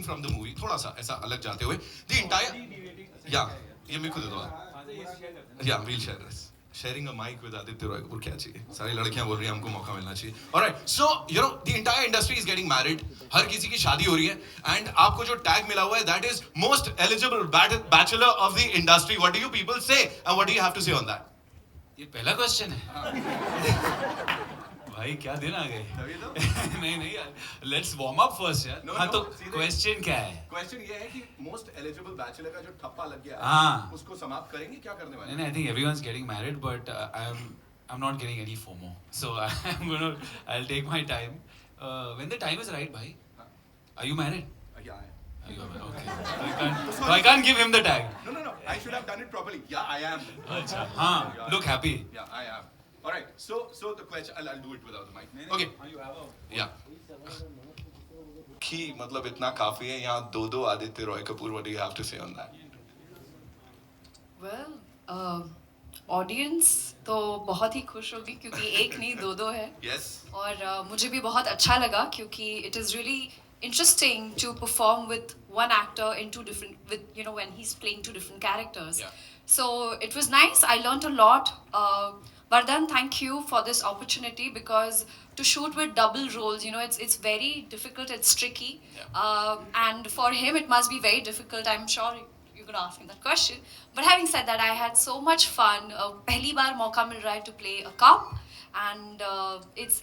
from the movie, थोड़ा सा ऐसा अलग जाते हुए, the entire, yeah, ये मेरे को दे दो, yeah, we'll share this. Sharing a mic with Aditya Roy Kapur क्या चाहिए? सारी लड़कियां बोल रही हैं हमको मौका मिलना चाहिए. Alright, so you know the entire industry is getting married. हर किसी की शादी हो रही है, and आपको जो tag मिला हुआ है, that is most eligible bachelor of the industry. What do you people say, and what do you have to say on that? ये पहला क्वेश्चन है. भाई क्या दिन आ गए. नहीं लेट्स वार्म अप फर्स्ट यार. हाँ तो क्वेश्चन क्या है? क्वेश्चन ये है कि मोस्ट एलिजिबल बैचलर का जो ठप्पा लग गया है उसको समाप्त करेंगे, क्या करने वाले? नहीं, I think everyone's getting married but I'm not getting any FOMO, so I'll take my time when the time is right. Bhai, are you married? Yeah, you are. Okay, so I can't give him the tag. No, I should have done it properly. Yeah, I am. अच्छा हाँ, look happy. Yeah, I am. All right, so the question, I'll do it without the mic. Okay. Yeah. कि मतलब इतना काफी है यहाँ दो Aditya Roy Kapoor. What do you have to say on that? Well, audience तो बहुत ही खुश होगी क्योंकि एक नहीं दो है. Yes. और मुझे भी बहुत अच्छा लगा क्योंकि it is really interesting to perform with one actor in two different, with you know when he's playing two different characters. Yeah. So it was nice. I learned a lot. Vardhan, thank you for this opportunity because to shoot with double roles, you know, it's very difficult. It's tricky, and for him it must be very difficult. I'm sure you're gonna ask him that question. But having said that, I had so much fun. पहली बार मौका मिल रहा है to play a cop, and it's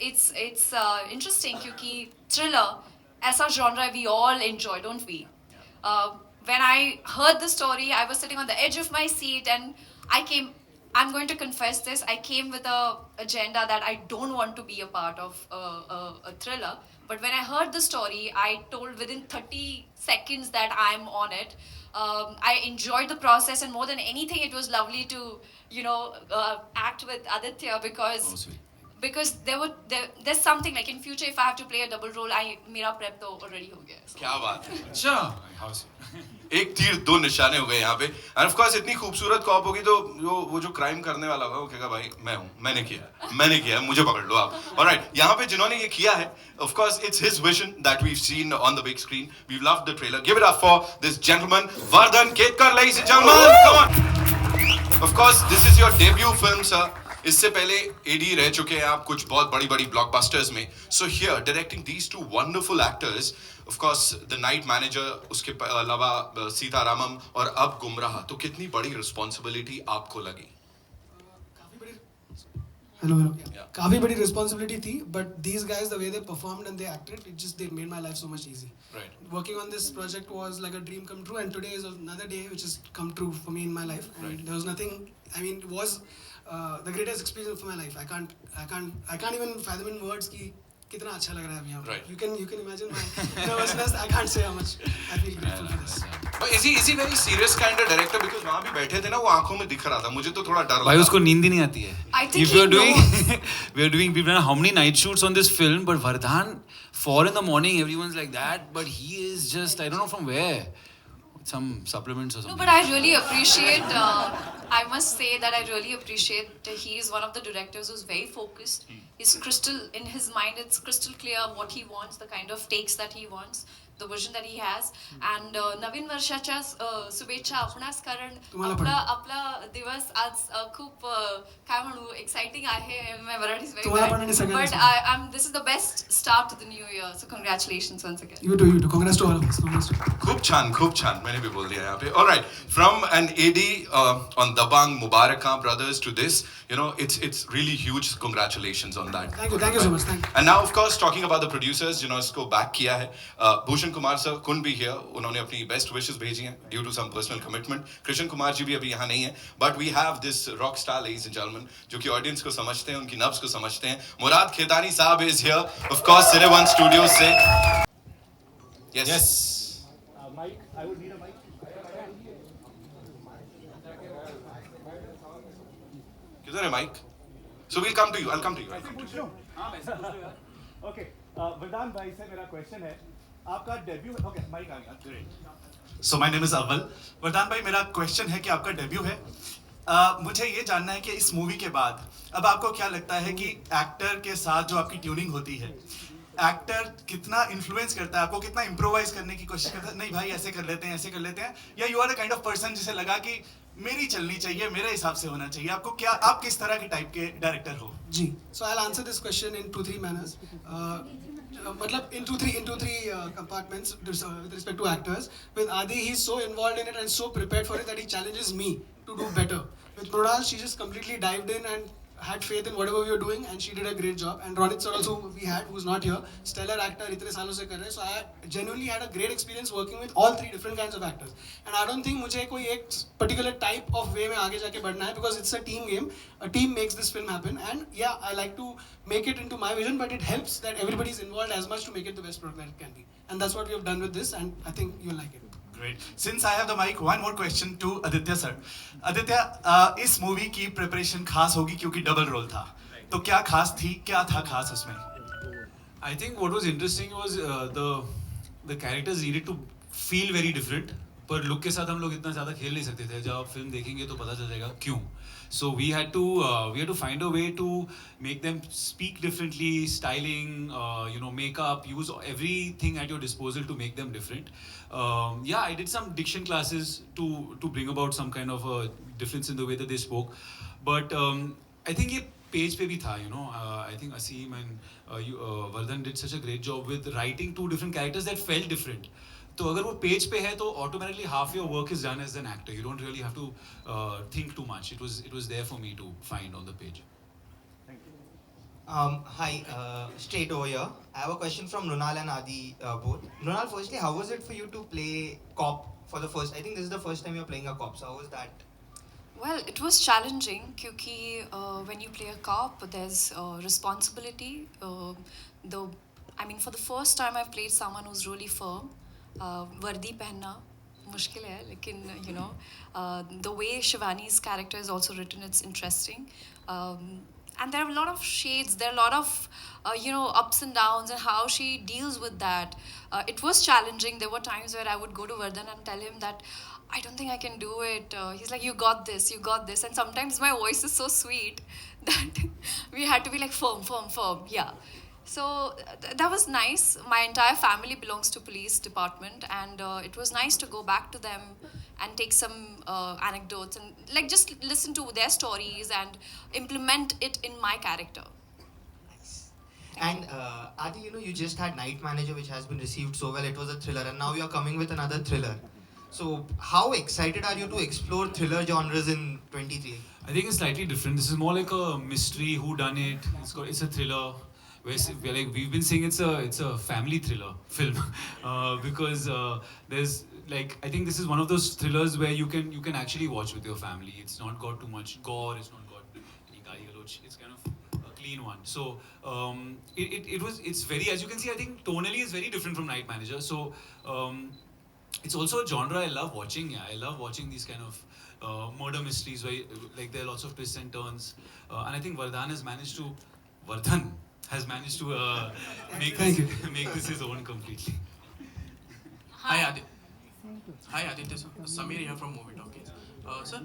interesting क्योंकि thriller ऐसा genre we all enjoy, don't we? When I heard the story, I was sitting on the edge of my seat, and I'm going to confess this, I came with a agenda that I don't want to be a part of a thriller. But when I heard the story, I told within 30 seconds that I'm on it. I enjoyed the process, and more than anything, it was lovely to, you know, act with Aditya because there's something like in future if I have to play a double role, मेरा prep तो already हो गया. क्या बात है. अच्छा. एक तीर दो निशाने हो गए यहाँ पे. And of course इतनी खूबसूरत कॉप होगी तो वो जो क्राइम करने वाला होगा वो कहेगा भाई मैं हूँ, मैंने किया, मुझे पकड़ लो आप. Alright, यहाँ पे जिन्होंने ये किया है, of course it's his vision that we've seen on the big screen. We've loved the trailer. Give it up for this gentleman, Vardhan Ketkarand, ladies and gentlemen. Come on. Of course this is your debut film, sir. इससे पहले AD रह चुके हैं आप कुछ बहुत बड़ी blockbusters में. So here directing these two wonderful actors, of course the night manager, उसके अलावा सीतारामम और अब गुमराह, तो कितनी बड़ी रिस्पॉन्सिबिलिटी आपको लगी? Hello. काफी बड़ी रिस्पॉन्सिबिलिटी थी, but these guys, the way they performed and they acted, they made my life so much easy. Right. Working on this project was like a dream come true, and today is another day which has come true for me in my life. And right. There was nothing. I mean, it was the greatest experience for my life. I can't even fathom in words कि कितना अच्छा लग रहा है अभी यहाँ. Right. You can imagine my nervousness. I can't say how much I feel grateful for this. But is he very serious kind of director? Because वहाँ भी बैठे थे ना, वो आंखों में दिख रहा था. मुझे तो थोड़ा डर लगा. भाई उसको नींद ही नहीं आती है. I think he knows. We've done how many night shoots on this film, but Vardhan, 4 in the morning, everyone's like that, but he is just, I don't know from where. Some supplements or something. No, but I really appreciate, I must say that I really appreciate he is one of the directors who's very focused. He's crystal, in his mind it's crystal clear what he wants, the kind of takes that he wants, the vision that he has. And नवीन वर्षाच्या शुभेच्छा आपणास, कारण आपला दिवस आज खूप काय म्हणू एक्साइटिंग आहे. My Marathi is very bad, but this is the best start to the new year, so congratulations once again. You too. Congrats to all of us. खूप छान. मैंने भी बोल दिया यहाँ पे. All right, from an AD on Dabang Mubarak brothers to this, you know, it's really huge. Congratulations on that. Thank you so much. Thank you. And now of course talking about the producers, you know, इसको back किया है. Bhushan Kumar sir couldn't be here. उन्होंने अपनी best wishes भेजी हैं due to some personal commitment. Krishna Kumar ji भी अभी यहाँ नहीं है. But we have this rock star, ladies and gentlemen, जो कि audience को समझते हैं, उनकी नब्ज को समझते हैं. मुराद खेतानी साहब is here, of course, Cine One Studios से. Yes. Mike, I would need a mic. किधर है mic? So we'll come to you. I'll come to you. Okay, वरदान भाई से मेरा क्वेश्चन है, आपका डेब्यू, ओके माइक आ गया, great. So my name is अव्वल. वरदान भाई, मेरा क्वेश्चन है कि आपका डेब्यू है. मुझे ये जानना है कि इस मूवी के बाद अब आपको क्या लगता है कि एक्टर के साथ जो आपकी ट्यूनिंग होती है एक्टर कितना इन्फ्लुएंस करता है आपको, कितना इम्प्रोवाइज करने की कोशिश करता है, नहीं भाई ऐसे कर लेते हैं, ऐसे कर लेते हैं, या you are the kind of person जिसे लगा कि मेरी चलनी चाहिए, मेरे हिसाब से होना चाहिए? आपको क्या, आप किस तरह के टाइप के डायरेक्टर हो? जी, so I'll answer this question in 2-3 manners. मतलब in two three compartments with respect to actors. With Adi, he's so involved in it and so prepared for it that he challenges me to do better. With Mrunal, she just completely dived in and had faith in whatever we were doing, and she did a great job. And Ronit sir also we had, who's not here, stellar actor, इतने सालों से कर रहे हैं. So I genuinely had a great experience working with all three different kinds of actors. And I don't think मुझे कोई एक particular type of way में आगे जाके बढ़ना है, because it's a team game. A team makes this film happen. And yeah, I like to make it into my vision, but it helps that everybody is involved as much to make it the best product that it can be. And that's what we have done with this, and I think you'll like it. Great. Since I have the mic, one more question to Aditya sir. Aditya, इस movie की preparation खास होगी क्योंकि double role था, तो क्या खास थी, क्या था खास उसमें? I think what was interesting was the characters needed to feel very different. पर लुक के साथ हम लोग इतना ज़्यादा खेल नहीं सकते थे. जब आप फिल्म देखेंगे तो पता चल जाएगा क्यों. So we had to find a way to make them speak differently, styling, makeup, use everything at your disposal to make them different. Yeah, I did some diction classes to bring about some kind of a difference in the way that they spoke. But I think ये page पे भी था, I think Aseem and Vardhan did such a great job with writing two different characters that felt different. तो अगर वो page पे है तो automatically half your work is done as an actor. You don't really have to think too much. It was there for me to find on the page. Hi, straight over here. I have a question from Mrunal and Adi both. Mrunal, firstly, how was it for you to play cop for the first? I think this is the first time you're playing a cop. So how was that? Well, it was challenging because when you play a cop, there's responsibility. For the first time, I've played someone who's really firm. वर्दी पहनना मुश्किल है, लेकिन the way Shivani's character is also written, it's interesting. And there are a lot of shades, there are a lot of ups and downs, and how she deals with that. It was challenging. There were times where I would go to Vardhan and tell him that I don't think I can do it. He's like, you got this. And sometimes my voice is so sweet that we had to be like firm, yeah. So that was nice. My entire family belongs to police department, and it was nice to go back to them and take some anecdotes and just listen to their stories and implement it in my character. Nice. And Adi, you just had Night Manager, which has been received so well. It was a thriller, and now you're coming with another thriller. So how excited are you to explore thriller genres in 23? I think it's slightly different. This is more like a mystery, whodunit. It's a thriller. We've been saying it's a family thriller film because there's I think this is one of those thrillers where you can actually watch with your family. It's not got too much gore. It's not got any gari galoch. It's kind of a clean one. So it's very, as you can see, I think tonally it's very different from Night Manager. So it's also a genre I love watching. Yeah, I love watching these kind of murder mysteries where there are lots of twists and turns. And I think Vardhan has managed to make this his own completely. Hi Aditya, Samir here from Movie Talkies. Sir,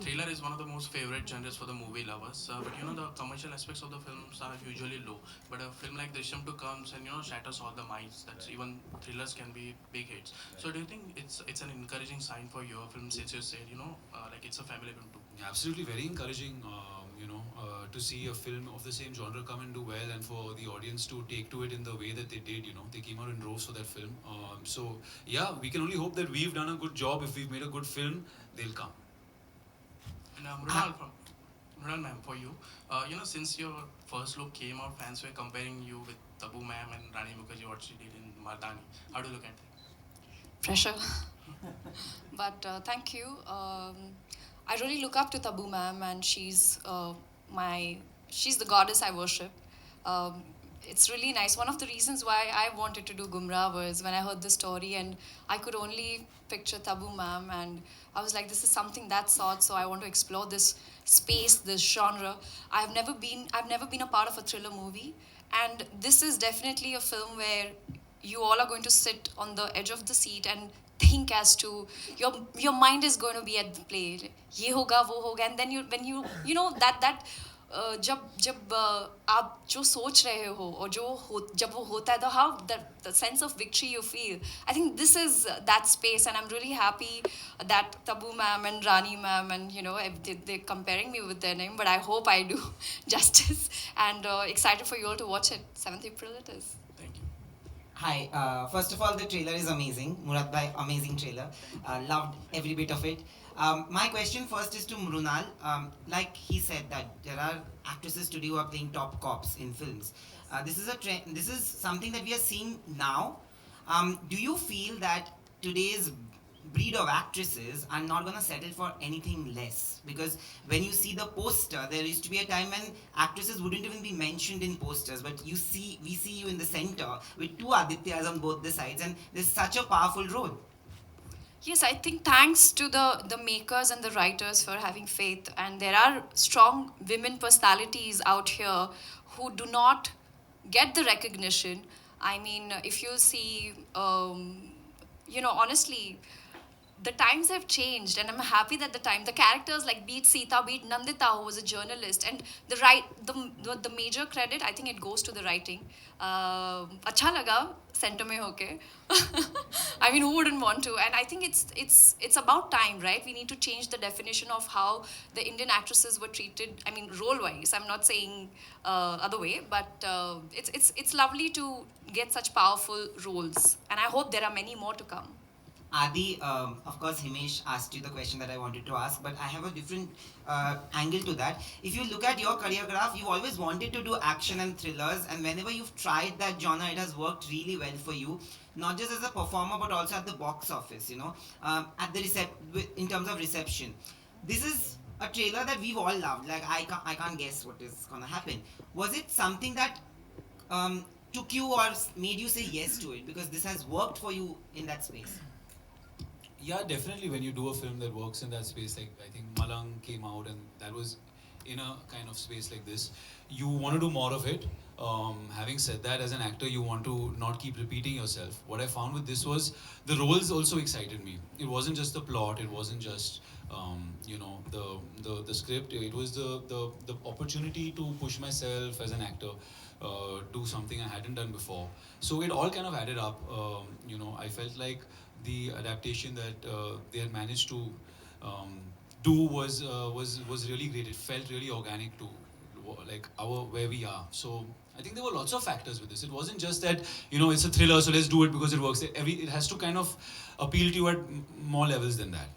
thriller is one of the most favorite genres for the movie lovers. But the commercial aspects of the films are usually low. But a film like Drishyam 2 comes and shatters all the minds. That even thrillers can be big hits. So do you think it's an encouraging sign for your film, since you said it's a family film too? Yeah, absolutely, very encouraging. To see a film of the same genre come and do well, and for the audience to take to it in the way that they did. They came out in droves for that film. So yeah, we can only hope that we've done a good job. If we've made a good film, they'll come. And Mrunal ma'am, for you, since your first look came out, fans were comparing you with Tabu ma'am and Rani Mukherjee, what she did in Mardani. How do you look at that? Pressure. But thank you. I really look up to Tabu ma'am, and she's the goddess I worship. It's really nice. One of the reasons why I wanted to do Gumraah was when I heard the story and I could only picture Tabu ma'am, and I was like, this is something that sort, so I want to explore this space, this genre. I've never been a part of a thriller movie, and this is definitely a film where you all are going to sit on the edge of the seat and think as to your mind is going to be at the play. Ye hoga, wo hoga, and then when you that जब जब आप जो सोच रहे हो और जब वो होता है तो how the sense of victory you feel. I think this is that space, and I'm really happy that Tabu ma'am and Rani ma'am and they're comparing me with their name, but I hope I do justice, and excited for you all to watch it. 7th April it is. Thank you. Hi, first of all, the trailer is amazing. Murad bhai, amazing trailer. Loved every bit of it. My question first is to Mrunal. Like he said that there are actresses today who are playing top cops in films. This is a trend. This is something that we are seeing now. Do you feel that today's breed of actresses are not going to settle for anything less? Because when you see the poster, there used to be a time when actresses wouldn't even be mentioned in posters, but we see you in the center with two Adityas on both the sides, and there's such a powerful role. Yes, I think thanks to the makers and the writers for having faith. And there are strong women personalities out here who do not get the recognition. I mean, if you'll see, honestly, the times have changed, and I'm happy that the characters like Beat Sita, Beat Nandita, who was a journalist, and the major credit, I think it goes to the writing. अच्छा लगा center में होके. I mean, who wouldn't want to? And I think it's about time, right? We need to change the definition of how the Indian actresses were treated. I mean, role-wise. I'm not saying other way, but it's lovely to get such powerful roles, and I hope there are many more to come. Adi, of course, Himesh asked you the question that I wanted to ask, but I have a different angle to that. If you look at your career graph, you've always wanted to do action and thrillers, and whenever you've tried that genre, it has worked really well for you, not just as a performer, but also at the box office, at the in terms of reception. This is a trailer that we've all loved. Like, I can't guess what is going to happen. Was it something that took you or made you say yes to it? Because this has worked for you in that space. Yeah, definitely. When you do a film that works in that space, like I think Malang came out, and that was in a kind of space like this, you want to do more of it. Having said that, as an actor, you want to not keep repeating yourself. What I found with this was the roles also excited me. It wasn't just the plot. It wasn't just the script. It was the opportunity to push myself as an actor, do something I hadn't done before. So it all kind of added up. I felt like the adaptation that they had managed to do was really great. It felt really organic to like where we are. So I think there were lots of factors with this. It wasn't just that it's a thriller, so let's do it because it works. It has to kind of appeal to you at more levels than that.